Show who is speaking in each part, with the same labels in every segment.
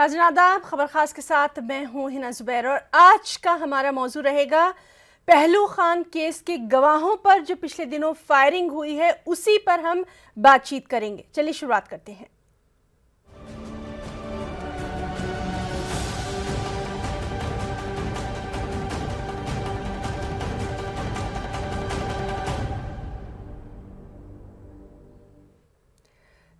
Speaker 1: नाज़रीन आदाब, खबर खास के साथ मैं हूं हिना जुबैर और आज का हमारा मौजू रहेगा पहलू खान केस के गवाहों पर जो पिछले दिनों फायरिंग हुई है उसी पर हम बातचीत करेंगे। चलिए शुरुआत करते हैं।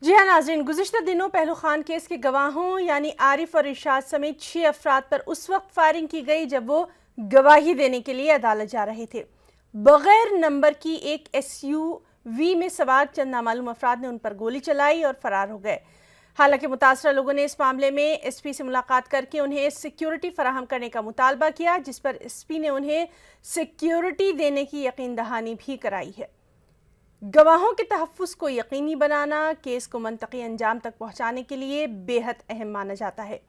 Speaker 1: जी हाँ नाज़रीन, गुज़िश्ता दिनों पहलू खान केस के गवाहों यानी आरिफ और इरशाद समेत 6 अफराद पर उस वक्त फायरिंग की गई जब वो गवाही देने के लिए अदालत जा रहे थे। बगैर नंबर की एक SUV में सवार चंद नामालूम अफराद ने उन पर गोली चलाई और फरार हो गए। हालांकि मुतासरा लोगों ने इस मामले में SP से मुलाकात करके उन्हें सिक्योरिटी फराहम करने का मुतालबा किया, जिस पर SP ने उन्हें सिक्योरिटी देने की यकीन दहानी भी कराई है। गवाहों के तहफ़्फ़ुज़ को यकीनी बनाना केस को मंतकी अंजाम तक पहुँचाने के लिए बेहद अहम माना जाता है।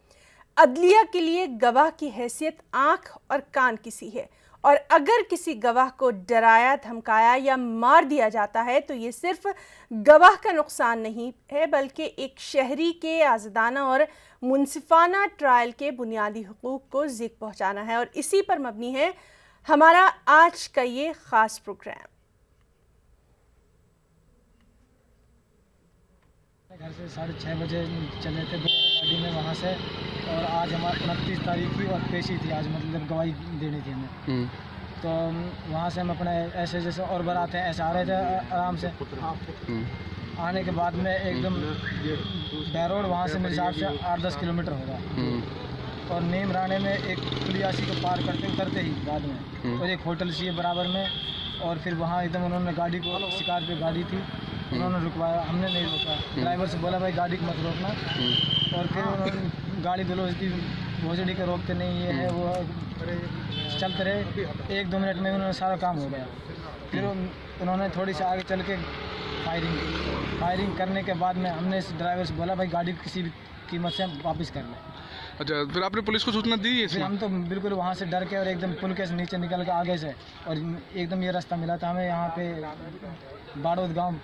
Speaker 1: अदलिया के लिए गवाह की हैसियत आँख और कान की सी है, और अगर किसी गवाह को डराया, धमकाया या मार दिया जाता है तो ये सिर्फ गवाह का नुकसान नहीं है बल्कि एक शहरी के आज़ादाना और मुनसिफाना ट्रायल के बुनियादी हुकूक को ज़िक पहुँचाना है, और इसी पर मबनी है हमारा आज का ये ख़ास प्रोग्राम।
Speaker 2: घर से 6:30 बजे चले थे गाड़ी में वहाँ से, और आज हमारी 29 तारीख की और पेशी थी, आज मतलब गवाही देनी थी हमें। तो वहाँ से हम अपने ऐसे जैसे और बारात हैं ऐसे आ रहे थे आराम से। आने के बाद में एकदम बैरोड वहाँ से मेरे हिसाब से 8-10 किलोमीटर होगा, और नीम राणे में एक पुलियासी को पार करते उतरते ही बाद में और एक होटल सी है बराबर में, और फिर वहाँ एकदम उन्होंने गाड़ी को, शिकार पे गाड़ी थी, उन्होंने रुकवाया, हमने नहीं रोका। ड्राइवर से बोला भाई गाड़ी को मत रोकना, और फिर उन्होंने गाड़ी की भोजड़ी के रोकते नहीं, ये है वो, चलते रहे। 1-2 मिनट में उन्होंने सारा काम हो गया। फिर उन्होंने थोड़ी सी आगे चल के फायरिंग करने के बाद में हमने इस ड्राइवर से बोला भाई गाड़ी किसी भी कीमत से वापस कर लें।
Speaker 3: अच्छा, फिर आपने पुलिस को सूचना दी?
Speaker 2: फिर हम तो बिल्कुल वहाँ से डर के और एकदम पुल के नीचे निकल के आगे से, और एकदम ये रास्ता मिला था हमें यहाँ पे बाड़ोद गांव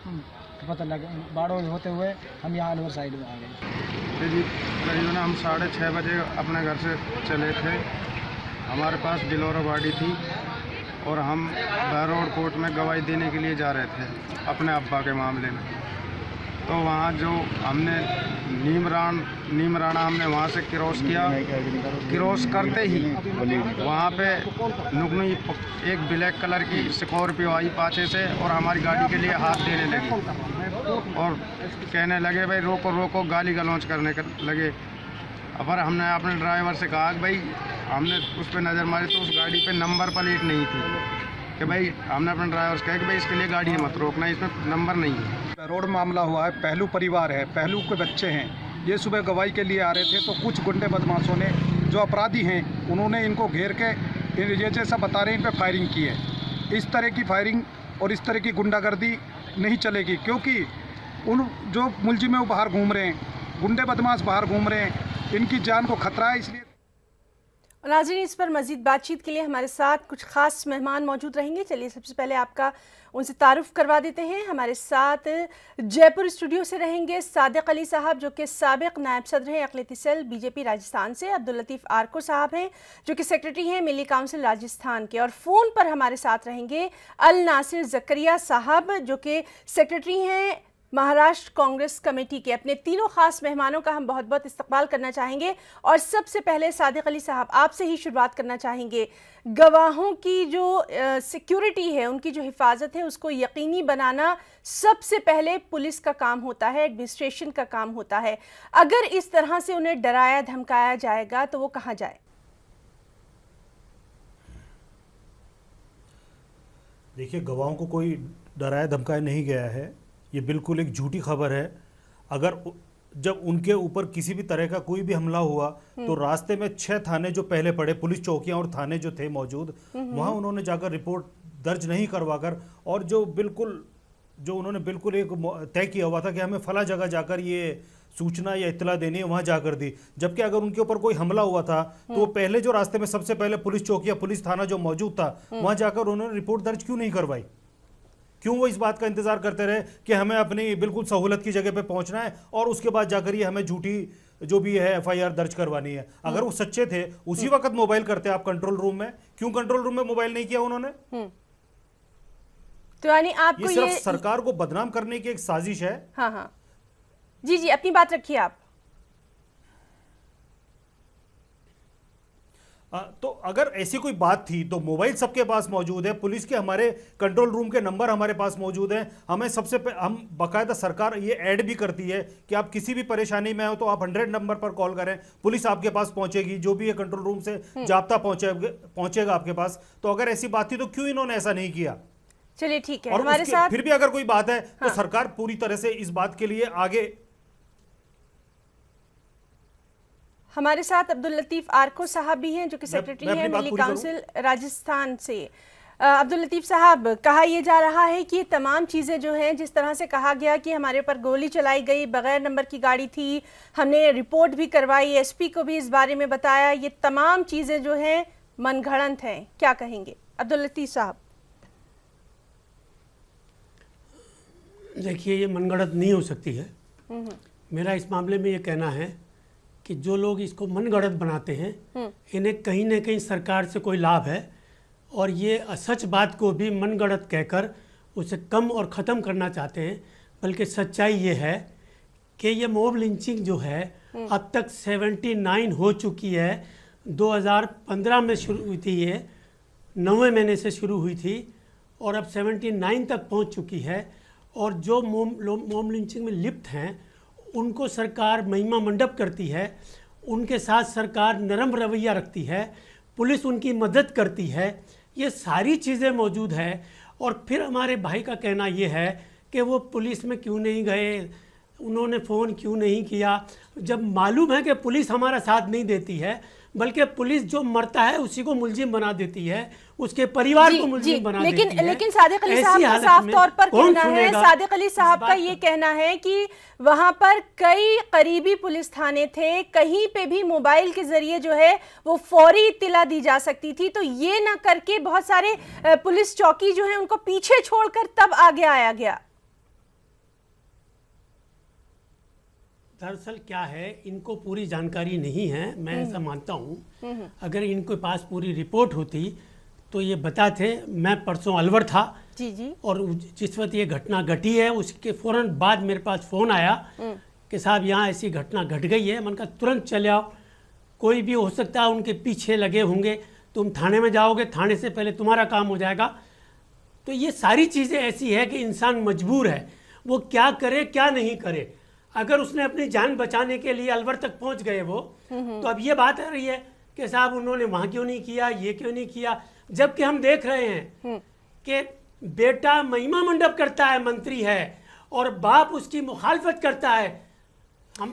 Speaker 2: पता लगा। बाड़ोद होते हुए हम यहाँ अलवर साइड में आ गए
Speaker 4: जी। करीबन हम 6:30 बजे अपने घर से चले थे। हमारे पास बिलोरा गाड़ी थी और हम बैरोड कोर्ट में गवाही देने के लिए जा रहे थे अपने अब्बा के मामले में। तो वहाँ जो हमने नीम राणा हमने वहाँ से क्रॉस किया। क्रॉस करते ही वहाँ पे नुकनी एक ब्लैक कलर की स्कॉर्पियो आई पाछे से, और हमारी गाड़ी के लिए हाथ देने लगे और कहने लगे भाई रोको रोको, गाली गलौज करने लगे। पर हमने अपने ड्राइवर से कहा कि भाई, हमने उस पर नज़र मारी तो उस गाड़ी पे नंबर प्लेट नहीं थी, कि भाई हमने अपने ड्राइवर से कहा कि भाई इसके लिए गाड़ी मत रोकना, इसमें नंबर नहीं है।
Speaker 5: रोड मामला हुआ है। पहलू परिवार है, पहलू के बच्चे हैं। ये सुबह गवाही के लिए आ रहे थे तो कुछ गुंडे बदमाशों ने, जो अपराधी हैं, उन्होंने इनको घेर के, ये जैसा बता रहे हैं, इन पर फायरिंग की है। इस तरह की फायरिंग और इस तरह की गुंडागर्दी नहीं चलेगी, क्योंकि उन जो मुलजिम है वो बाहर घूम रहे हैं, गुंडे बदमाश बाहर घूम रहे हैं, इनकी जान को खतरा है। इसलिए
Speaker 1: नाज़रीन, इस पर मज़ीद बातचीत के लिए हमारे साथ कुछ ख़ास मेहमान मौजूद रहेंगे। चलिए सबसे पहले आपका उनसे तारुफ करवा देते हैं। हमारे साथ जयपुर स्टूडियो से रहेंगे सादिक अली साहब, जो कि साबिक नायब सदर हैं अक़लियती सेल BJP राजस्थान से। अब्दुल लतीफ़ आर्को साहब हैं, जो कि सेक्रेटरी हैं मिली काउंसिल राजस्थान के। और फ़ोन पर हमारे साथ रहेंगे अल नासिर ज़करिया साहब, जो कि सेक्रेटरी हैं महाराष्ट्र कांग्रेस कमेटी के। अपने तीनों खास मेहमानों का हम बहुत बहुत इस्तकबाल करना चाहेंगे, और सबसे पहले सादिक अली साहब आपसे ही शुरुआत करना चाहेंगे। गवाहों की जो सिक्योरिटी है, उनकी जो हिफाजत है, उसको यकीनी बनाना सबसे पहले पुलिस का काम होता है, एडमिनिस्ट्रेशन का काम होता है। अगर इस तरह से उन्हें डराया धमकाया जाएगा तो वो कहाँ जाए?
Speaker 6: देखिए, गवाहों को कोई डराया धमकाया नहीं गया है, ये बिल्कुल एक झूठी खबर है। अगर जब उनके ऊपर किसी भी तरह का कोई भी हमला हुआ तो रास्ते में 6 थाने जो पहले पड़े, पुलिस चौकियां और थाने जो थे मौजूद, वहां उन्होंने जाकर रिपोर्ट दर्ज नहीं करवाकर, और जो उन्होंने बिल्कुल एक तय किया हुआ था कि हमें फला जगह जाकर ये सूचना या इत्तला देनी है, वहां जाकर दी। जबकि अगर उनके ऊपर कोई हमला हुआ था तो पहले जो रास्ते में सबसे पहले पुलिस चौकी या पुलिस थाना जो मौजूद था, वहां जाकर उन्होंने रिपोर्ट दर्ज क्यों नहीं करवाई? क्यों वो इस बात का इंतजार करते रहे कि हमें अपनी बिल्कुल सहूलत की जगह पे पहुंचना है और उसके बाद जाकर ये हमें झूठी जो भी है FIR दर्ज करवानी है। अगर वो सच्चे थे उसी वक्त मोबाइल करते आप कंट्रोल रूम में, क्यों कंट्रोल रूम में मोबाइल नहीं किया उन्होंने?
Speaker 1: तो यानी आपको
Speaker 6: ये सिर्फ सरकार को बदनाम करने की एक साजिश है।
Speaker 1: हाँ हाँ जी जी, अपनी बात रखिए आप।
Speaker 6: तो अगर ऐसी कोई बात थी तो मोबाइल सबके पास मौजूद है, पुलिस के हमारे कंट्रोल रूम के नंबर हमारे पास मौजूद हैं। हमें हम बाकायदा सरकार ये ऐड भी करती है कि आप किसी भी परेशानी में हो तो आप 100 नंबर पर कॉल करें, पुलिस आपके पास पहुंचेगी, जो भी है कंट्रोल रूम से जाब्ता पहुंचेगा आपके पास। तो अगर ऐसी बात थी तो क्यों इन्होंने ऐसा नहीं किया?
Speaker 1: चलिए ठीक है,
Speaker 6: और
Speaker 1: हमारे साथ
Speaker 6: फिर भी अगर कोई बात है तो सरकार पूरी तरह से इस बात के लिए आगे।
Speaker 1: हमारे साथ अब्दुल लतीफ आरको साहब भी हैं जो कि सेक्रेटरी हैं मिली काउंसिल राजस्थान से। अब्दुल लतीफ साहब, कहा यह जा रहा है कि ये तमाम चीज़ें जो हैं, जिस तरह से कहा गया कि हमारे ऊपर गोली चलाई गई, बगैर नंबर की गाड़ी थी, हमने रिपोर्ट भी करवाई, SP को भी इस बारे में बताया, ये तमाम चीज़ें जो हैं मनगढ़ंत हैं, क्या कहेंगे अब्दुल लतीफ साहब?
Speaker 7: देखिए, ये मनगढ़ंत नहीं हो सकती है। मेरा इस मामले में ये कहना है कि जो लोग इसको मनगढ़ंत बनाते हैं इन्हें कहीं ना कहीं सरकार से कोई लाभ है, और ये असच बात को भी मनगढ़ंत कहकर उसे कम और ख़त्म करना चाहते हैं। बल्कि सच्चाई ये है कि ये मॉब लिंचिंग जो है अब तक 79 हो चुकी है। 2015 में शुरू हुई थी, ये 9वें महीने से शुरू हुई थी और अब 79 तक पहुंच चुकी है। और जो मॉब लिंचिंग में लिप्त हैं उनको सरकार महिमा मंडप करती है, उनके साथ सरकार नरम रवैया रखती है, पुलिस उनकी मदद करती है, ये सारी चीज़ें मौजूद है। और फिर हमारे भाई का कहना ये है कि वो पुलिस में क्यों नहीं गए, उन्होंने फ़ोन क्यों नहीं किया, जब मालूम है कि पुलिस हमारा साथ नहीं देती है, बल्कि पुलिस जो मरता है उसी को मुलजिम बना देती है, उसके परिवार को मुलजिम बना देती है।
Speaker 1: लेकिन सादिक अली साहब का साफ तौर पर कहना है, सादिक अली साहब का ये कहना है कि वहां पर कई करीबी पुलिस थाने थे, कहीं पे भी मोबाइल के जरिए जो है वो फौरी इत्तिला दी जा सकती थी, तो ये ना करके बहुत सारे पुलिस चौकी जो है उनको पीछे छोड़कर तब आगे आया गया।
Speaker 7: दरअसल क्या है, इनको पूरी जानकारी नहीं है, मैं ऐसा मानता हूँ। अगर इनके पास पूरी रिपोर्ट होती तो ये बताते। मैं परसों अलवर था
Speaker 1: जी, और
Speaker 7: जिस वक्त ये घटना घटी है उसके फौरन बाद मेरे पास फ़ोन आया कि साहब यहाँ ऐसी घटना घट गई है। मैंने कहा तुरंत चले आओ, कोई भी हो सकता है उनके पीछे लगे होंगे, तुम थाने में जाओगे, थाने से पहले तुम्हारा काम हो जाएगा। तो ये सारी चीज़ें ऐसी है कि इंसान मजबूर है, वो क्या करे क्या नहीं करे। अगर उसने अपनी जान बचाने के लिए अलवर तक पहुंच गए वो, तो अब ये बात आ रही है कि साहब उन्होंने वहां क्यों नहीं किया, ये क्यों नहीं किया, जबकि हम देख रहे हैं कि बेटा महिमा मंडप करता है, मंत्री है, और बाप उसकी मुखालफत करता है।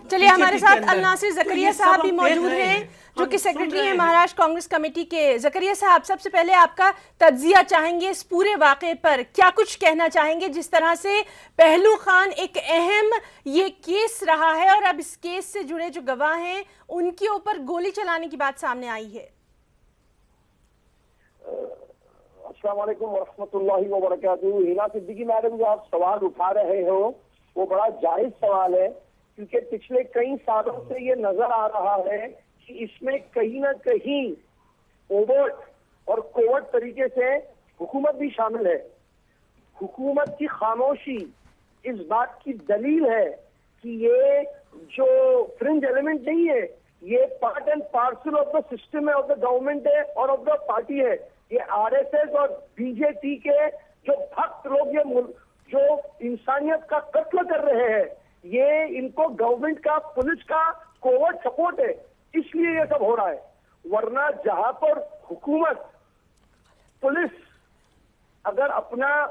Speaker 1: चलिए, हमारे साथ अल नासिर जकरिया साहब भी मौजूद हैं जो कि सेक्रेटरी हैं महाराष्ट्र कांग्रेस कमेटी के। जकरिया साहब, सबसे पहले आपका तज्जिया चाहेंगे इस पूरे वाक़े पर, क्या कुछ कहना चाहेंगे जिस तरह से पहलू खान एक अहम ये केस रहा है और अब इस केस से जुड़े जो गवाह हैं उनके ऊपर गोली चलाने की बात सामने आई है?
Speaker 8: अस्सलाम वालेकुम वरहमतुल्लाहि व बरकातुहू। हिना सिद्दीकी मैडम, जो आप सवाल उठा रहे हो वो बड़ा जायज सवाल है, क्योंकि पिछले कई सालों से ये नजर आ रहा है कि इसमें कहीं ना कहीं ओवर्ट और कोवर्ट तरीके से हुकूमत भी शामिल है। हुकूमत की खामोशी इस बात की दलील है कि ये जो फ्रिंज एलिमेंट नहीं है, ये part and parcel of the system है, ऑफ द गवर्नमेंट है और ऑफ द पार्टी है। ये RSS और BJP के जो भक्त लोग, ये जो इंसानियत का कत्ल कर रहे हैं, ये इनको गवर्नमेंट का, पुलिस का कोवर्ट सपोर्ट है, इसलिए ये सब हो रहा है। वरना जहां पर हुकूमत, पुलिस अगर अपना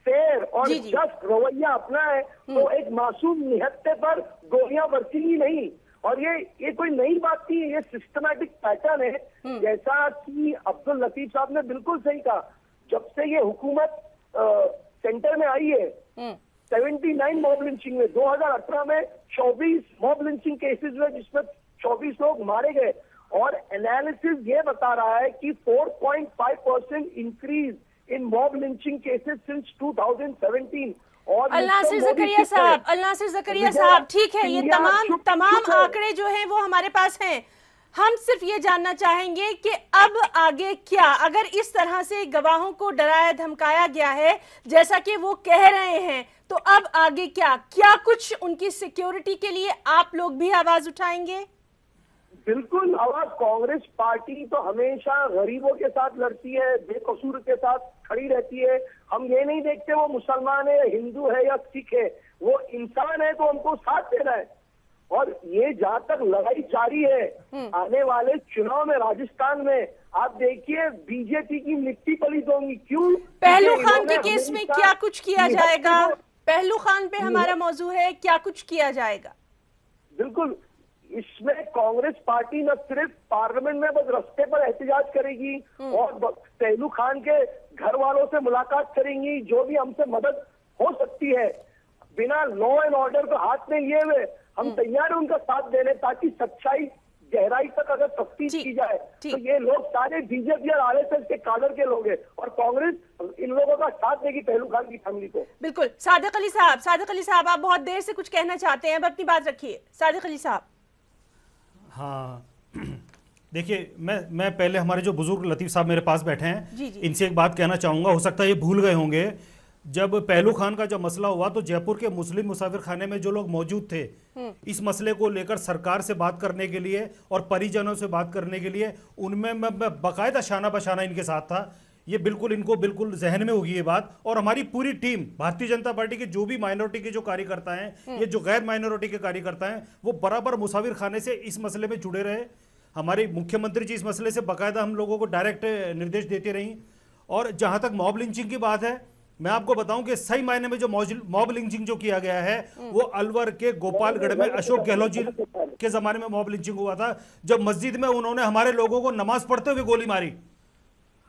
Speaker 8: फेयर और जस्ट रवैया अपना है तो एक मासूम निहत्ते पर गोलियां बरसेंगी नहीं। और ये कोई नई बात नहीं है, ये सिस्टमैटिक पैटर्न है। जैसा कि अब्दुल लतीफ साहब ने बिल्कुल सही कहा, जब से ये हुकूमत सेंटर में आई है, 79 मॉब लिंचिंग में, 2018 में 24 मॉब लिंचिंग केसेस हुए जिसमें 24 लोग मारे गए। और एनालिसिस ये बता रहा है कि 4.5% increase in mob lynching cases since 2017। और
Speaker 1: अल नासिर ज़करिया साहब, अल नासिर ज़करिया साहब, ठीक है, ये तमाम आंकड़े जो हैं वो हमारे पास हैं। हम सिर्फ ये जानना चाहेंगे कि अब आगे क्या, अगर इस तरह से गवाहों को डराया धमकाया गया है जैसा कि वो कह रहे हैं, तो अब आगे क्या क्या कुछ उनकी सिक्योरिटी के लिए आप लोग भी आवाज उठाएंगे?
Speaker 8: बिल्कुल, आवाज कांग्रेस पार्टी तो हमेशा गरीबों के साथ लड़ती है, बेकसूर के साथ खड़ी रहती है। हम ये नहीं देखते वो मुसलमान है, हिंदू है या सिख है, वो इंसान है तो हमको साथ देना है। और ये जहां तक लड़ाई जारी है, आने वाले चुनाव में राजस्थान में आप देखिए बीजेपी की मिट्टी पलीत होंगी। क्यों?
Speaker 1: पहलू खान के केस में क्या कुछ किया जाएगा? पहलू खान पे हमारा मौजू है, क्या कुछ किया जाएगा?
Speaker 8: बिल्कुल, इसमें कांग्रेस पार्टी न सिर्फ पार्लियामेंट में बस रास्ते पर एहतजाज करेगी और पहलू खान के घर वालों से मुलाकात करेंगी, जो भी हमसे मदद हो सकती है। बिना लॉ एंड ऑर्डर को हाथ में लिए हुए हम तैयार हैं उनका साथ देने, ताकि सच्चाई गहराई तक अगर तफ्तीश की जाए तो ये लोग सारे बीजेपी और आरएसएस के काडर के लोग हैं और कांग्रेस इन लोगों का साथ देगी पहलू खान की फैमिली को।
Speaker 1: बिल्कुल। सादिक अली साहब, आप बहुत देर से कुछ कहना चाहते हैं, अब अपनी बात रखिए। सादिक अली साहब।
Speaker 6: हाँ, देखिए, मैं पहले हमारे जो बुजुर्ग लतीफ साहब मेरे पास बैठे हैं, इनसे एक बात कहना चाहूँगा। हो सकता है ये भूल गए होंगे, जब पहलू खान का जब मसला हुआ तो जयपुर के मुस्लिम मुसाफिर खाने में जो लोग मौजूद थे, इस मसले को लेकर सरकार से बात करने के लिए और परिजनों से बात करने के लिए, उनमें मैं बाकायदा शाना बशाना इनके साथ था। ये बिल्कुल इनको बिल्कुल जहन में होगी ये बात। और हमारी पूरी टीम भारतीय जनता पार्टी के जो भी माइनॉरिटी के जो कार्यकर्ता हैं, ये जो गैर माइनॉरिटी के कार्यकर्ता हैं, वो बराबर मुसाफिर खाने से इस मसले में जुड़े रहे। हमारे मुख्यमंत्री जी इस मसले से बाकायदा हम लोगों को डायरेक्ट निर्देश देते रहीं। और जहां तक मॉब लिंचिंग की बात है, मैं आपको बताऊं कि सही मायने में जो मॉब लिंचिंग जो किया गया है वो अलवर के गोपालगढ़ में अशोक गहलोत जी के जमाने में मॉब लिंचिंग हुआ था, जब मस्जिद में उन्होंने हमारे लोगों को नमाज पढ़ते हुए गोली मारी।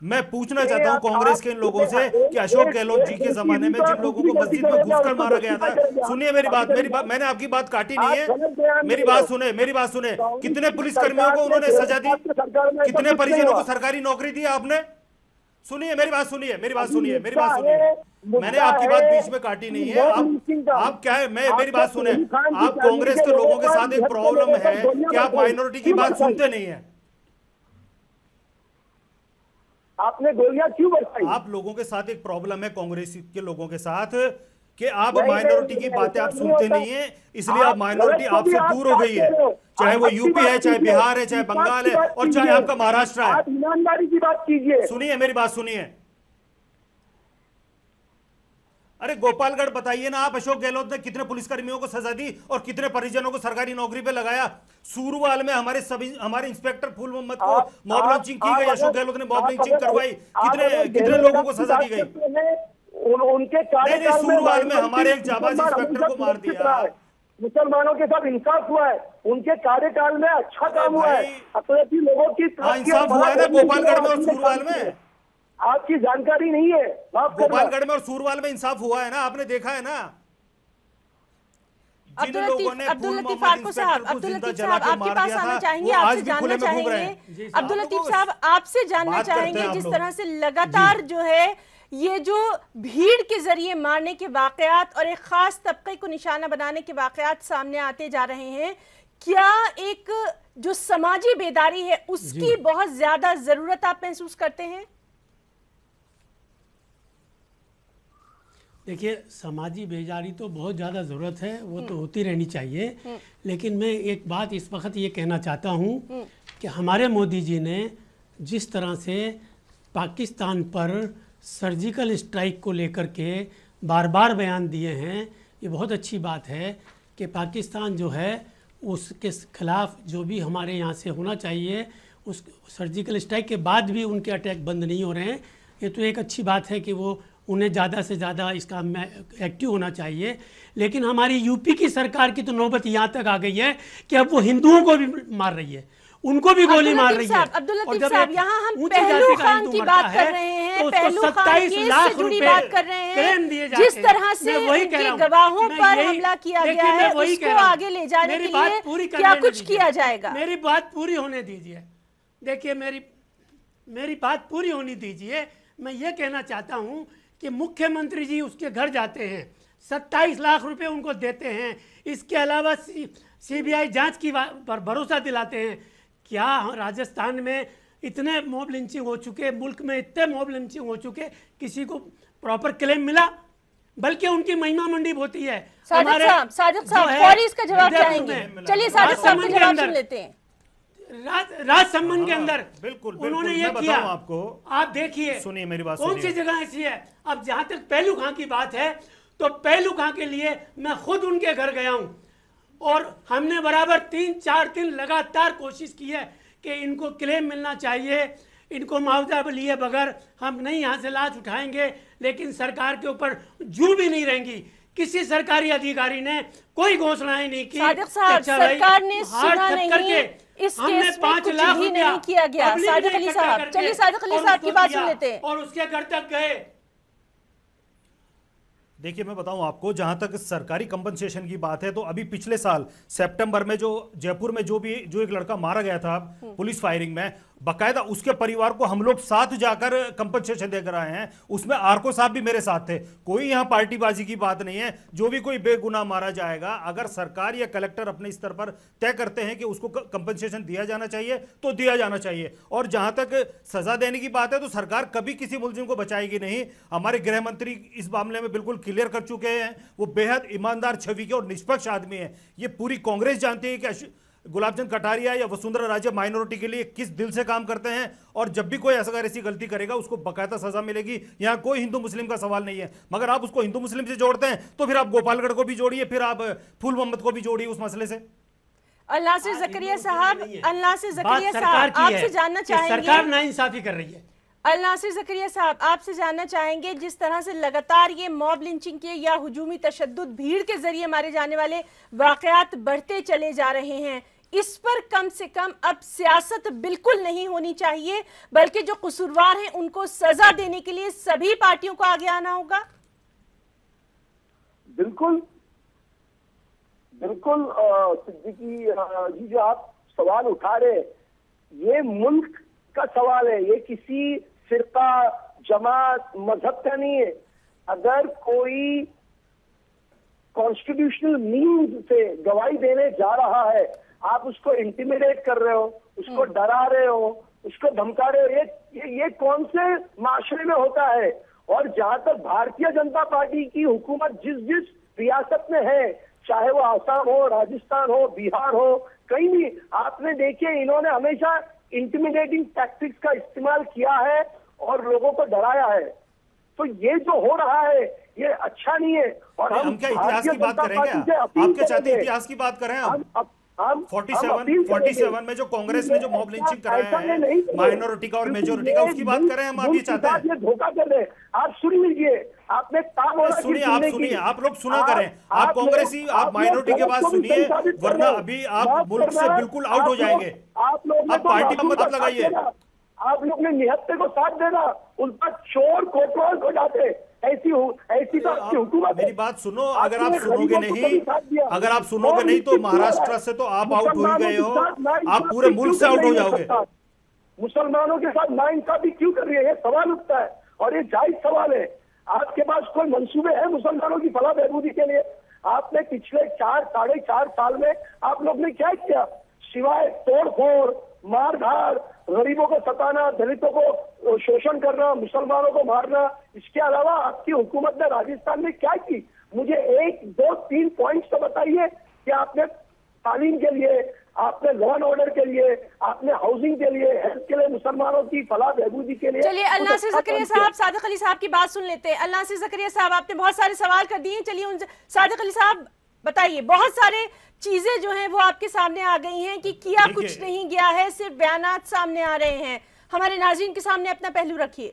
Speaker 6: मैं पूछना चाहता हूं कांग्रेस के इन लोगों से कि अशोक गहलोत जी के जमाने में जिन लोगों को मस्जिद में घुसकर मारा गया था, सुनिए मेरी बात, मैंने आपकी बात काटी नहीं है, मेरी बात सुने। कितने पुलिसकर्मियों को उन्होंने सजा दी, कितने परिजनों को सरकारी नौकरी दी आपने? सुनिए मेरी बात सुनिए। मैंने आपकी बात बीच में काटी नहीं है। आप क्या है, मेरी बात सुने। आप कांग्रेस के लोगों के साथ एक प्रॉब्लम है कि आप माइनॉरिटी की बात सुनते नहीं है।
Speaker 8: आपने गोलियां क्यों बरसाई?
Speaker 6: आप लोगों के साथ एक प्रॉब्लम है कांग्रेस के लोगों के साथ कि आप माइनॉरिटी की बातें आप सुनते नहीं है, इसलिए आप माइनॉरिटी आपसे दूर हो गई है। चाहे वो यूपी है, चाहे बिहार है, चाहे बंगाल है, और चाहे आपका महाराष्ट्र है।
Speaker 8: आप ईमानदारी की बात कीजिए।
Speaker 6: सुनिए मेरी बात सुनिए। अरे गोपालगढ़ बताइए ना आप, अशोक गहलोत ने कितने पुलिसकर्मियों को सजा दी और कितने परिजनों को सरकारी नौकरी पे लगाया? सूरवाल में हमारे इंस्पेक्टर फूल मोहम्मद को मॉब लॉन्चिंग की गई, अशोक गहलोत ने मॉब लॉन्चिंग करवाई, कितने लोगों को सजा दी गई?
Speaker 8: उनके
Speaker 6: सूरवाल में हमारे एक जाबाज इंस्पेक्टर को मार दिया।
Speaker 8: मुसलमानों के साथ इंसाफ हुआ है, उनके कार्यकाल में अच्छा काम हुआ है, अपने लोगों की
Speaker 6: इंसाफ हुआ है ना गोपालगढ़ में और सूरवाल में?
Speaker 8: आपकी जानकारी नहीं है।
Speaker 6: गोपालगढ़ में और सूरवाल में इंसाफ हुआ है ना, आपने देखा है ना?
Speaker 1: अब्दुल लतीफ साहब, आपके पास आना चाहेंगे, आपसे जानना चाहेंगे। अब्दुल लतीफ साहब, आपसे जानना चाहेंगे, जिस तरह से लगातार जो है ये जो भीड़ के जरिए मारने के वाकयात और एक खास तबके को निशाना बनाने के वाकयात सामने आते जा रहे हैं, क्या एक जो समाजी बेदारी है उसकी बहुत ज्यादा जरूरत आप महसूस करते हैं?
Speaker 7: देखिए, समाजी बेजारी तो बहुत ज़्यादा ज़रूरत है, वो तो होती रहनी चाहिए। लेकिन मैं एक बात इस वक्त ये कहना चाहता हूँ कि हमारे मोदी जी ने जिस तरह से पाकिस्तान पर सर्जिकल स्ट्राइक को लेकर के बार बार बयान दिए हैं, ये बहुत अच्छी बात है कि पाकिस्तान जो है उसके खिलाफ जो भी हमारे यहाँ से होना चाहिए, उस सर्जिकल स्ट्राइक के बाद भी उनके अटैक बंद नहीं हो रहे हैं। ये तो एक अच्छी बात है कि वो उन्हें ज़्यादा से ज़्यादा इसका एक्टिव होना चाहिए। लेकिन हमारी यूपी की सरकार की तो नौबत यहाँ तक आ गई है कि अब वो हिंदुओं को भी मार रही है, उनको भी गोली मार रही है।
Speaker 1: अब्दुल लतीफ साहब, यहाँ हम पहलू खान की बात कर रहे हैं,
Speaker 7: तो
Speaker 1: पहलू खान केस से जुड़ी बात कर रहे हैं, जिस तरह से उनके गवाहों पर हमला किया गया है, उसको आगे ले जाने के लिए क्या कुछ किया जाएगा?
Speaker 7: मेरी बात पूरी होने दीजिए। देखिए, मेरी बात पूरी होने दीजिए। मैं ये कहना चाहता हूँ कि मुख्यमंत्री जी उसके घर जाते हैं, 27 लाख रुपए उनको देते हैं। इसके अलावा सीबीआई जांच की पर भरोसा दिलाते हैं। क्या राजस्थान में इतने मॉब लिंचिंग हो चुके, मुल्क में इतने मॉब लिंचिंग हो चुके, किसी को प्रॉपर क्लेम मिला? बल्कि उनकी महिमा मंडित होती है।
Speaker 1: सादिक साहब फौरी इसका जवाब चाहेंगे। चलिए सादिक साहब का जवाब सुन लेते हैं।
Speaker 7: राजसमंद के अंदर
Speaker 6: बिल्कुल
Speaker 7: उन्होंने ये किया।
Speaker 6: आपको
Speaker 7: आप देखिए,
Speaker 6: सुनिए मेरी बात,
Speaker 7: कौन सी जगह ऐसी है। अब जहां तक पहलू खां की बात है, तो पहलू खां के लिए मैं खुद उनके घर गया हूं और हमने बराबर 3-4 दिन लगातार कोशिश की है कि इनको क्लेम मिलना चाहिए, इनको मुआवजा लिए बगैर हम नहीं यहाँ से लाश उठाएंगे। लेकिन सरकार के ऊपर जू भी नहीं रहेंगी। किसी सरकारी अधिकारी ने कोई घोषणाएं नहीं की।
Speaker 1: सादिक साहब, सरकार ने सुना नहीं, इस केस में कुछ भी नहीं किया गया। सादिक अली साहब, चलिए सादिक अली साहब की बात सुन लेते हैं।
Speaker 7: और उसके घर तक गए।
Speaker 6: देखिए मैं बताऊं आपको, जहां तक सरकारी कंपनसेशन की बात है, तो अभी पिछले साल सितंबर में जो जयपुर में जो एक लड़का मारा गया था पुलिस फायरिंग में, बकायदा उसके परिवार को हम लोग साथ जाकर कंपनसेशन देकर आए हैं। उसमें आरको साहब भी मेरे साथ थे। कोई यहां पार्टीबाजी की बात नहीं है। जो भी कोई बेगुनाह मारा जाएगा, अगर सरकार या कलेक्टर अपने स्तर पर तय करते हैं कि उसको कंपनसेशन दिया जाना चाहिए तो दिया जाना चाहिए। और जहां तक सजा देने की बात है, तो सरकार कभी किसी मुलजिम को बचाएगी नहीं। हमारे गृह मंत्री इस मामले में बिल्कुल क्लियर कर चुके हैं। वो बेहद ईमानदार छवि के और निष्पक्ष आदमी है। ये पूरी कांग्रेस जानती है कि गुलाबचंद कटारिया या वसुंधरा राजे माइनॉरिटी के लिए किस दिल से काम करते हैं, और जब भी कोई ऐसी गलती करेगा उसको बकायदा सजा मिलेगी। यहाँ कोई हिंदू मुस्लिम का सवाल नहीं है। मगर आप उसको हिंदू मुस्लिम से जोड़ते हैं तो फिर आप गोपालगढ़ को भी जोड़िए, फिर आप फूल मोहम्मद को भी जोड़िए उस मसले से।
Speaker 1: अल्लाह ज़करिया साहब, आपसे जानना चाहेंगे,
Speaker 7: सरकार नाइंसाफी कर रही है।
Speaker 1: अल्लाह ज़करिया साहब, आपसे जानना चाहेंगे, जिस तरह से लगातार ये मॉब लिंचिंग के या हुजूमी तशद्दुद, भीड़ के जरिए मारे जाने वाले वाकयात बढ़ते चले जा रहे हैं, इस पर कम से कम अब सियासत बिल्कुल नहीं होनी चाहिए, बल्कि जो कसूरवार हैं उनको सजा देने के लिए सभी पार्टियों को आगे आना होगा।
Speaker 8: बिल्कुल बिल्कुल सिद्दीकी जी, जो आप सवाल उठा रहे, ये मुल्क का सवाल है, ये किसी फिरका, जमात, मजहब का नहीं है। अगर कोई कॉन्स्टिट्यूशनल मीन्स से गवाही देने जा रहा है, आप उसको इंटिमिडेट कर रहे हो, उसको डरा रहे हो, उसको धमका रहे हो, ये कौन से माशरे में होता है? और जहां तक भारतीय जनता पार्टी की हुकूमत जिस रियासत में है, चाहे वो आसाम हो, राजस्थान हो, बिहार हो, कहीं भी आपने देखिए, इन्होंने हमेशा इंटिमिडेटिंग टैक्टिक्स का इस्तेमाल किया है और लोगों को डराया है। तो ये जो हो रहा है ये अच्छा नहीं है। और हम
Speaker 6: क्या इतिहास की बात करेंगे? आप क्या चाहते हैं इतिहास की बात करें? हम 47 में जो कांग्रेस ने जो मॉब लिंचिंग कराया है माइनॉरिटी का और मेजोरिटी का, उसकी बात करें हम? आप ये चाहते हैं?
Speaker 8: ये धोखा कर रहे हैं। आप सुन लीजिए, आपने
Speaker 6: सुनिए, आप सुनिए, आप लोग सुना करें। आप कांग्रेसी, आप माइनॉरिटी के बाद सुनिए, वरना अभी आप मुल्क से बिल्कुल आउट हो जाएंगे। आप पार्टी में मत लगाइए।
Speaker 8: आप लोग ने निहत्ते को साथ देना, उनका चोर कोतवाल को जाते, ऐसी तो आपकी हुकूमत।
Speaker 6: मेरी बात सुनो, अगर आप सुनोगे नहीं, तो महाराष्ट्र से तो आप आउट हो गए हो, आप पूरे मुल्क से आउट हो जाओगे।
Speaker 8: मुसलमानों के साथ नाइंसाफी क्यों कर रही है, ये सवाल उठता है, और ये जायज सवाल है। आपके पास कोई मंसूबे हैं मुसलमानों की फलाह बहबूदी के लिए? आपने पिछले 4-4.5 साल में आप लोग ने क्या किया, सिवाय तोड़फोड़, मारधाड़, गरीबों को सताना, दलितों को शोषण करना, मुसलमानों को मारना, इसके अलावा आपकी हुकूमत ने राजस्थान में क्या की? मुझे 1, 2, 3 पॉइंट्स तो बताइए कि आपने तालीम के लिए, आपने लॉ एंड ऑर्डर के लिए, आपने हाउसिंग के लिए, हेल्थ के लिए, मुसलमानों की फलाह बहबूदी के लिए।
Speaker 1: चलिए अल्लाह से ज़करिया साहब, सादिक अली साहब की बात सुन लेते हैं। अल्लाह से ज़करिया साहब, आपने बहुत सारे सवाल कर दिए, चलिए उनसे सादिक अली साहब बताइए। बहुत सारे चीजें जो हैं वो आपके सामने आ गई हैं कि किया कुछ नहीं गया है, सिर्फ बयानात सामने आ रहे हैं। हमारे नाज़रीन के सामने अपना पहलू रखिए।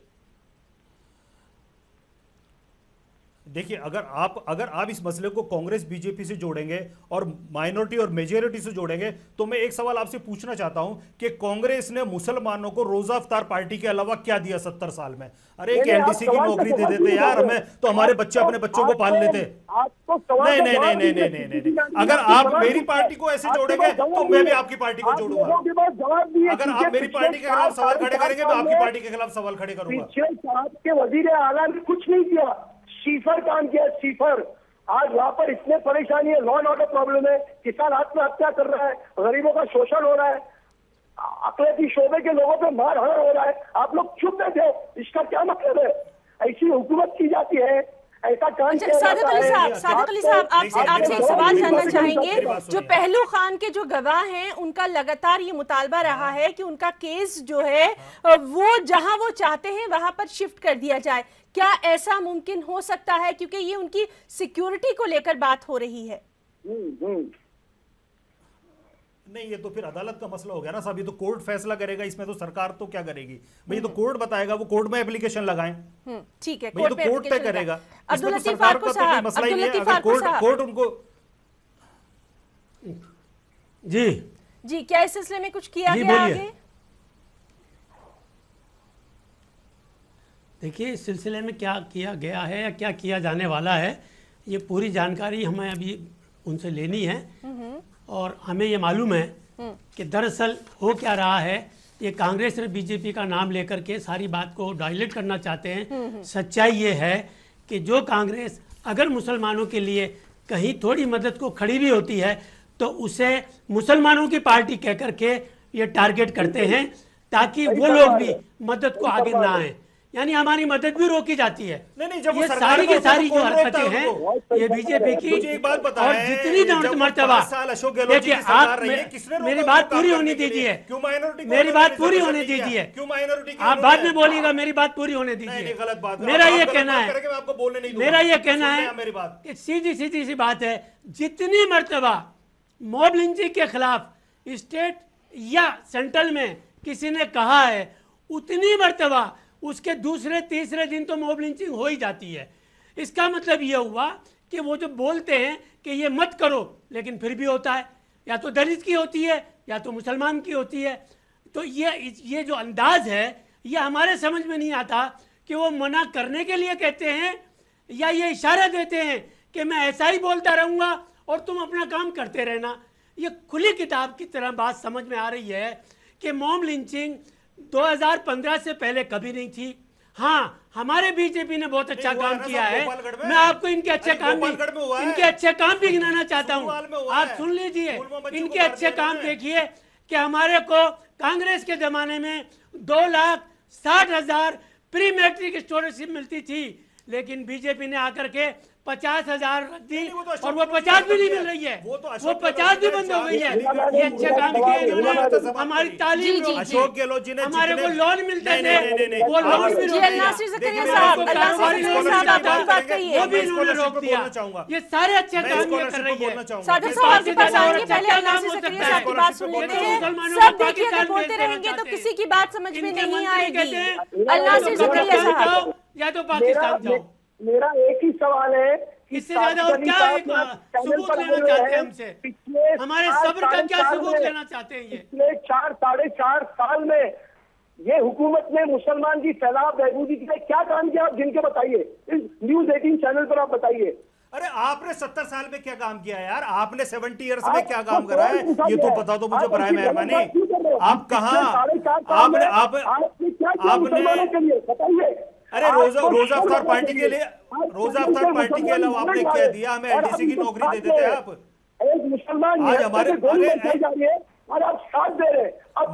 Speaker 6: देखिए, अगर आप इस मसले को कांग्रेस बीजेपी से जोड़ेंगे और माइनॉरिटी और मेजॉरिटी से जोड़ेंगे, तो मैं एक सवाल आपसे पूछना चाहता हूं कि कांग्रेस ने मुसलमानों को रोजा अफ्तार पार्टी के अलावा क्या दिया 70 साल में? अरे एक एनडीसी की नौकरी दे देते यार हमें, तो हमारे बच्चे अपने बच्चों को पाल लेते। नहीं। अगर आप मेरी पार्टी को ऐसे जोड़ेंगे तो मैं भी आपकी पार्टी को जोड़ूंगा। अगर आप मेरी पार्टी के खिलाफ सवाल खड़े करेंगे, मैं आपकी पार्टी के खिलाफ सवाल खड़े करूंगा।
Speaker 8: पिछले साहब के वजीर आला ने कुछ नहीं किया, सीफर काम किया, सीफर। आज वहाँ पर इतने परेशानी है, लॉ एंड ऑर्डर प्रॉब्लम है, किसान आत्महत्या कर रहा है, गरीबों का शोषण हो रहा है, अकलेती शोबे के लोगों पे मारहाड़ हो रहा है, आप लोग चुप बैठे हो, इसका क्या मतलब है? ऐसी हुकूमत की जाती है, ऐसा काम किया
Speaker 1: सादिक
Speaker 8: जाता
Speaker 1: अली
Speaker 8: है।
Speaker 1: साहब, सादिक अली साहब, आपसे एक सवाल जानना चाहेंगे। जो पहलू खान के जो गवाह हैं उनका लगातार ये मुतालबा रहा है कि उनका केस जो है वो जहां वो चाहते हैं वहां पर शिफ्ट कर दिया जाए। क्या ऐसा मुमकिन हो सकता है, क्योंकि ये उनकी सिक्योरिटी को लेकर बात हो रही है?
Speaker 6: नहीं, ये तो फिर अदालत का मसला हो गया ना साहब, ये तो कोर्ट फैसला करेगा, इसमें तो सरकार तो क्या करेगी भाई, ये तो कोर्ट बताएगा, वो कोर्ट में एप्लीकेशन लगाएं।
Speaker 1: ठीक है,
Speaker 6: भाई ये तो कोर्ट तय करेगा,
Speaker 1: अब्दुल
Speaker 6: इसमें तो
Speaker 1: लतीफ
Speaker 6: सरकार
Speaker 1: फारूक
Speaker 6: का तो कोई मसला ही नहीं है।
Speaker 1: साहब,
Speaker 6: अगर कोर्ट उनको
Speaker 1: जी क्या इस सिलसिले में कुछ किया
Speaker 7: जी,
Speaker 1: गया
Speaker 7: बोलिए।
Speaker 1: आगे?
Speaker 7: देखिए, इस सिलसिले में क्या किया गया है या क्या किया जाने वाला है, ये पूरी जानकारी हमें अभी उनसे लेनी है। और हमें ये मालूम है कि दरअसल हो क्या रहा है, ये कांग्रेस और बीजेपी का नाम लेकर के सारी बात को डायलेट करना चाहते हैं। सच्चाई ये है कि जो कांग्रेस अगर मुसलमानों के लिए कहीं थोड़ी मदद को खड़ी भी होती है तो उसे मुसलमानों की पार्टी कह करके ये टारगेट करते हैं ताकि वो लोग भी मदद को आगे ना आए, यानी हमारी मदद भी रोकी जाती है।
Speaker 6: नहीं, जब वो
Speaker 7: ये
Speaker 6: सरकार
Speaker 7: सारी की
Speaker 6: को
Speaker 7: सारी जो
Speaker 6: कौन रोकता
Speaker 7: हरकतें
Speaker 6: है
Speaker 7: हैं ये बीजेपी की।
Speaker 6: मुझे एक बात बताएं,
Speaker 7: और जितनी
Speaker 6: जब
Speaker 7: मर्तबा
Speaker 6: 5 साल अशोक गहलोत जी
Speaker 7: देखिए,
Speaker 6: की सरकार
Speaker 7: आप
Speaker 6: रही है, किसने रोका
Speaker 7: मेरी
Speaker 6: उनको
Speaker 7: बात
Speaker 6: काम
Speaker 7: पूरी
Speaker 6: करने
Speaker 7: होने
Speaker 6: के लिए?
Speaker 7: दीजिए,
Speaker 6: क्यों माइनॉरिटी को
Speaker 7: मेरी
Speaker 6: उन्होंने
Speaker 7: बात पूरी होने
Speaker 6: रिजर्वेशन
Speaker 7: दीजिए।
Speaker 6: क्यों माइनॉरिटी
Speaker 7: आप बाद में बोलिएगा, मेरी बात पूरी होने
Speaker 6: नहीं,
Speaker 7: दीजिए।
Speaker 6: गलत बात है।
Speaker 7: मेरा
Speaker 6: आप
Speaker 7: ये
Speaker 6: गलत
Speaker 7: कहना
Speaker 6: बात
Speaker 7: है,
Speaker 6: करेंगे, मैं आपको बोलने नहीं दूंगा।
Speaker 7: मेरा ये कहना
Speaker 6: सुन
Speaker 7: है
Speaker 6: लें मेरी बात।
Speaker 7: कि सीधी सीधी सी बात है, जितनी मर्तबा मॉब लिंचिंग के खिलाफ स्टेट या सेंट्रल में किसी ने कहा है, उतनी मर्तबा उसके दूसरे तीसरे दिन तो मॉब लिंचिंग हो ही जाती है। इसका मतलब ये हुआ कि वो जो बोलते हैं कि ये मत करो, लेकिन फिर भी होता है, या तो दलित की होती है या तो मुसलमान की होती है। तो ये जो अंदाज है ये हमारे समझ में नहीं आता कि वो मना करने के लिए कहते हैं या ये इशारा देते हैं कि मैं ऐसा ही बोलता रहूँगा और तुम अपना काम करते रहना। ये खुली किताब की तरह बात समझ में आ रही है कि मॉब लिंचिंग 2015 से पहले कभी नहीं थी। हाँ, हमारे बीजेपी ने बहुत अच्छा काम किया है। मैं आपको इनके अच्छे काम भी गिनाना चाहता हूँ, आप सुन लीजिए। इनके अच्छे काम देखिए कि हमारे को कांग्रेस के जमाने में 2,60,000 प्री मैट्रिक स्कॉलरशिप मिलती थी, लेकिन बीजेपी ने आकर के 50,000 रख दी और वो 50 भी नहीं मिल रही है, वो 50 भी बंद हो गई है। ये अच्छे काम किए इन्होंने, हमारी तालीम
Speaker 6: अशोक गहलोत जी ने
Speaker 7: हमारे को लोन मिलते थे, वो लोन भी रोक दिया। वो भी इन्होंने रोक दिया। ये सारे अच्छे काम ये कर रही है।
Speaker 1: सादिक साहब आपके पास आएंगे, पहले अल्लाह से ज़करिया साहब की बात सुन लेते हैं। सब देखिए, अगर बोलते रहेंगे तो किसी की बात समझ में नहीं आएगी। अल्लाह से ज़करिया साहब,
Speaker 7: या तो पाकिस्तान जाओ।
Speaker 8: मेरा एक ही सवाल है,
Speaker 7: इससे ज्यादा और क्या सबूत लेना चाहते हैं हमसे? हमारे सब्र का क्या सबूत लेना चाहते हैं? ये
Speaker 8: पिछले 4-4.5 साल में ये हुकूमत ने मुसलमान की फैलाव बहबूदी के लिए क्या काम किया, आप जिनके बताइए, इस न्यूज 18 चैनल पर आप बताइए।
Speaker 6: अरे आपने 70 साल में क्या काम किया यार, आपने 70 इयर्स में क्या काम करा है, ये तो बता दो मुझे बराए मेहरबानी। आप कहाँ, आपने
Speaker 8: बताइए।
Speaker 6: अरे रोजा अफ्तार पार्टी के लिए, रोजा अफ्तार पार्टी के अलावा आपने क्या दिया? हमें एलडीसी की नौकरी दे देते हैं आप।
Speaker 8: एक मुसलमान
Speaker 6: आज हमारे
Speaker 8: और आप साथ दे रहे।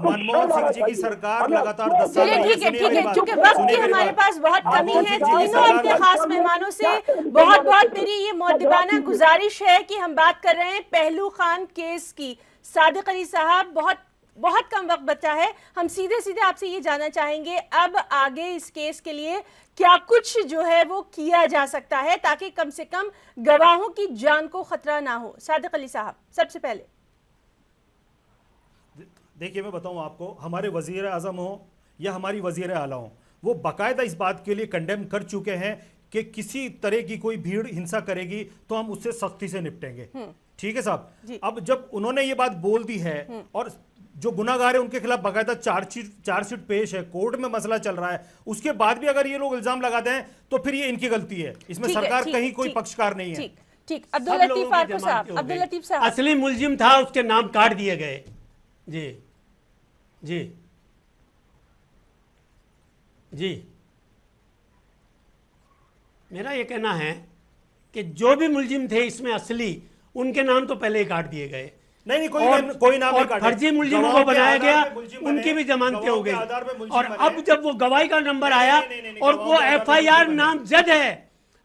Speaker 6: मनमोहन सिंह जी की सरकार लगातार 10 साल
Speaker 1: ठीक है, चूंकि वक्त की हमारे पास बहुत कमी है, तीनों अपने खास मेहमानों से बहुत मेरी ये मुअद्दिबाना गुजारिश है कि हम बात कर रहे हैं पहलू खान केस की। सादिक अली साहब, बहुत कम वक्त बचा है, हम सीधे सीधे आपसे ये जानना चाहेंगे, अब आगे इस केस के लिए क्या कुछ जो है वो किया जा सकता है ताकि कम से कम गवाहों की जान को खतरा ना हो? सादिक अली साहब, सबसे पहले
Speaker 6: देखिए, मैं बताऊं आपको, हमारे वजीर आजम हो या हमारी वजीर आला हो, वो बाकायदा इस बात के लिए कंडेम कर चुके हैं कि किसी तरह की कोई भीड़ हिंसा करेगी तो हम उससे सख्ती से निपटेंगे। ठीक है साहब। अब जब उन्होंने ये बात बोल दी है और जो गुनाहगार है उनके खिलाफ बाकायदा चार्जशीट पेश है, कोर्ट में मसला चल रहा है, उसके बाद भी अगर ये लोग इल्जाम लगाते हैं तो फिर ये इनकी गलती है, इसमें सरकार कहीं कोई पक्षकार नहीं है।
Speaker 1: ठीक, अब्दुल लतीफ फारूक साहब, अब्दुल लतीफ साहब,
Speaker 7: असली मुलजिम था, उसके नाम काट दिए गए। जी जी जी, मेरा ये कहना है कि जो भी मुलजिम थे इसमें असली, उनके नाम तो पहले ही काट दिए गए।
Speaker 6: नहीं कोई नाम नहीं काटा।
Speaker 7: फर्जी मुलजिमों को बनाया गया, उनकी भी जमानतें हो गई। और अब जब वो गवाही का नंबर आया और वो FIR नामजद है,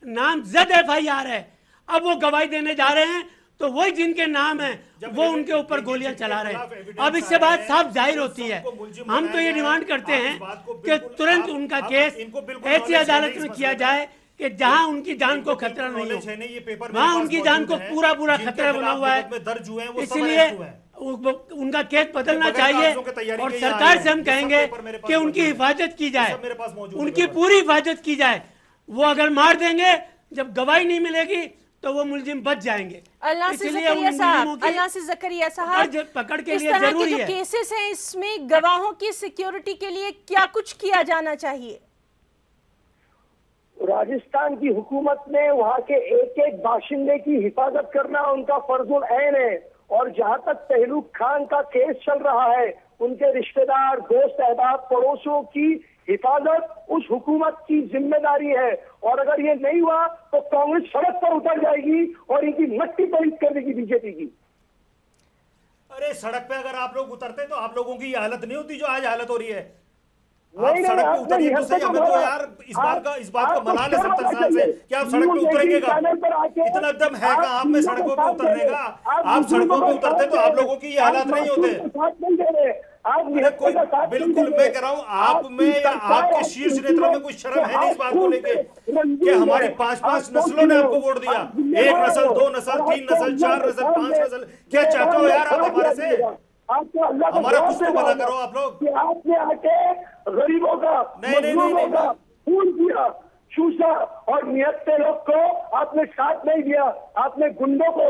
Speaker 7: नामजद FIR है, अब वो गवाही देने जा रहे हैं तो वही जिनके नाम है वो उनके ऊपर गोलियां चला रहे हैं। अब इससे बात साफ जाहिर होती है। हम तो ये डिमांड करते हैं कि तुरंत उनका केस ऐसी अदालत में किया जाए कि जहां उनकी जान को खतरा नहीं हो, वहां उनकी जान को पूरा खतरा बना हुआ है। इसलिए उनका केस बदलना चाहिए और सरकार से हम कहेंगे कि उनकी हिफाजत की जाए, उनकी पूरी हिफाजत की जाए। वो अगर मार देंगे, जब गवाही नहीं मिलेगी तो वो मुलजिम बच जाएंगे।
Speaker 1: अल्लाह से ज़करिया साहब,
Speaker 7: पकड़ के
Speaker 1: इस
Speaker 7: लिए
Speaker 1: तरह के
Speaker 7: जरूरी
Speaker 1: जो
Speaker 7: है।
Speaker 1: केसेस हैं इसमें गवाहों की सिक्योरिटी के लिए क्या कुछ किया जाना चाहिए?
Speaker 8: राजस्थान की हुकूमत ने वहाँ के एक एक बाशिंदे की हिफाजत करना उनका फर्जुल ऐन है। और जहाँ तक तहलूक खान का केस चल रहा है, उनके रिश्तेदार, दोस्त, अहबाब, पड़ोसियों की हिफाजत उस हुकूमत की जिम्मेदारी है। और अगर ये नहीं हुआ तो कांग्रेस सड़क पर उतर जाएगी और इनकी मट्टी पलीत कर देगी बीजेपी की।
Speaker 6: अरे सड़क पे अगर आप लोग उतरते तो आप लोगों की ये हालत नहीं होती जो आज हालत हो रही है। आप
Speaker 8: नहीं,
Speaker 6: सड़क पे
Speaker 8: आपने
Speaker 6: उतरिए तो सही। हमें तो यार इस बात का मलाल है 70 साल से कि आप सड़क पे उतरेंगे कब? इतना दम है कहाँ आप में सड़कों पे उतरने का? आप सड़कों पे उतरते तो आप लोगों की ये हालात नहीं होते। कोई बिल्कुल, मैं कह रहा हूँ आप में या आपके शीर्ष नेताओं में कोई शर्म है नहीं इस बात को लेके कि हमारी 5-5 नस्लों ने आपको वोट दिया। 1 नस्ल, 2 नस्ल, 3 नस्ल, 4 नस्ल, 5 नस्ल, क्या चाहते हो यार आप हमारे से? हमारा कुछ तो भला करो आप लोग।
Speaker 8: आपने आके गरीबों का, मजलूमों का खून किया, चूसा और निहत्ते लोग को आपने साथ नहीं दिया। आपने गुंडों को,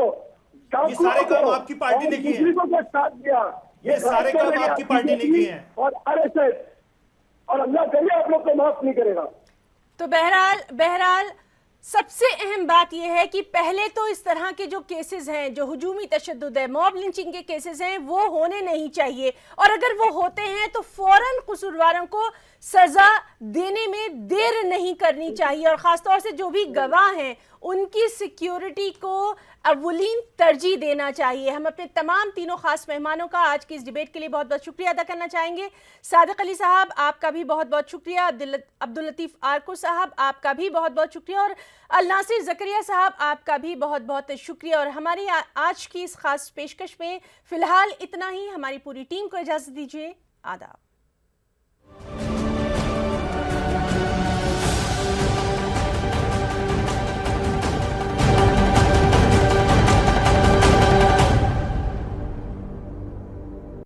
Speaker 6: ये सारे काम आपकी पार्टी ने किए हैं।
Speaker 8: को साथ दिया।
Speaker 6: ये सारे काम आपकी पार्टी ने किए हैं।
Speaker 8: और RSS, और अल्लाह कभी आप लोग को माफ नहीं करेगा।
Speaker 1: तो बहरहाल सबसे अहम बात यह है कि पहले तो इस तरह के जो केसेस हैं, जो हुजूमी तशद्दुद है, मॉब लिंचिंग के केसेस हैं, वो होने नहीं चाहिए। और अगर वो होते हैं तो फौरन कसूरवारों को सजा देने में देर नहीं करनी चाहिए। और खासतौर से जो भी गवाह हैं उनकी सिक्योरिटी को अव्वलीन तरजीह देना चाहिए। हम अपने तमाम तीनों खास मेहमानों का आज की इस डिबेट के लिए बहुत बहुत शुक्रिया अदा करना चाहेंगे। सादिक अली साहब आपका भी बहुत बहुत शुक्रिया, अब्दुल लतीफ आरको साहब आपका भी बहुत बहुत शुक्रिया और अल-नासिर ज़करिया साहब आपका भी बहुत बहुत शुक्रिया। और हमारी आज की इस खास पेशकश में फ़िलहाल इतना ही। हमारी पूरी टीम को इजाज़त दीजिए। आदाब।